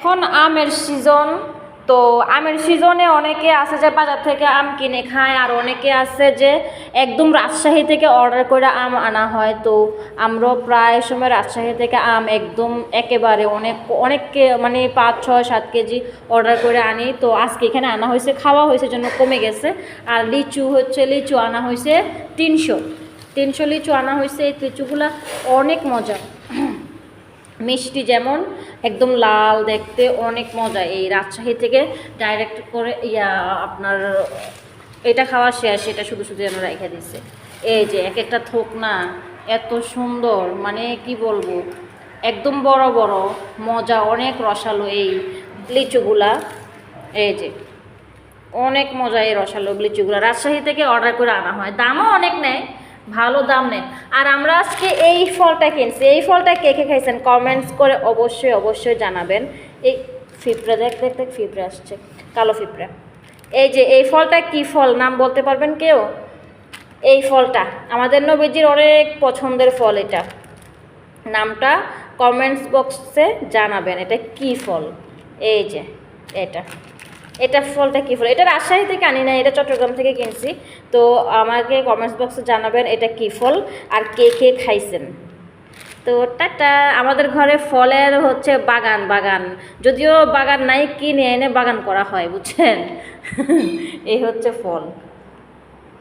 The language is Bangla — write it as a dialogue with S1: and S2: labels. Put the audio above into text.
S1: এখন আমের সিজন, তো আমের সিজনে অনেকে আছে যে বাজার থেকে আম কিনে খায়, আর অনেকে আছে যে একদম রাজশাহী থেকে অর্ডার করে আম আনা হয়। তো আমরাও প্রায় সময় রাজশাহী থেকে আম একদম একেবারে অনেককে মানে 5, 6, 7 কেজি অর্ডার করে আনি। তো আজকে এখানে আনা হয়েছে, খাওয়া হয়েছে জন্য কমে গেছে। আর লিচু আনা হয়েছে 300 লিচু আনা হয়েছে। এই লিচুগুলা অনেক মজা, মিষ্টি যেমন, একদম লাল দেখতে, অনেক মজা। এই রাজশাহী থেকে ডাইরেক্ট করে আপনার এটা খাওয়া শেষ, এটা শুধু শুধু আমরা রেখে দিচ্ছে। এই যে এক একটা থোক না এত সুন্দর, মানে কি বলবো, একদম বড় বড়, মজা, অনেক রসালো এই লিচুগুলা। এই যে অনেক মজা এই রসালো লিচুগুলো রাজশাহী থেকে অর্ডার করে আনা হয়, দামও অনেক নেয়, ভালো দাম নেয়। আর আমরা আজকে এই ফলটা কিনছি। এই ফলটা কে কে খাইছেন কমেন্টস করে অবশ্যই অবশ্যই জানাবেন। এই ফিপড়া দেখ ফিপড়া আসছে, কালো ফিপড়া। এই যে এই ফলটা কি ফল, নাম বলতে পারবেন কেউ? এই ফলটা আমাদের নবীজির অনেক পছন্দের ফল, এটা নামটা কমেন্টস বক্সে জানাবেন এটা কি ফল। এই যে এটা ফলটা কী ফল, এটা রাজশাহী থেকে আনি না, এটা চট্টগ্রাম থেকে কিনছি। তো আমাকে কমেন্টস বক্সে জানাবেন এটা কী ফল আর কে কে খাইছেন। তো টাটা। আমাদের ঘরে ফলের হচ্ছে বাগান, যদিও বাগান নাই, কিনে এনে বাগান করা হয়, বুঝছেন। এই হচ্ছে ফল।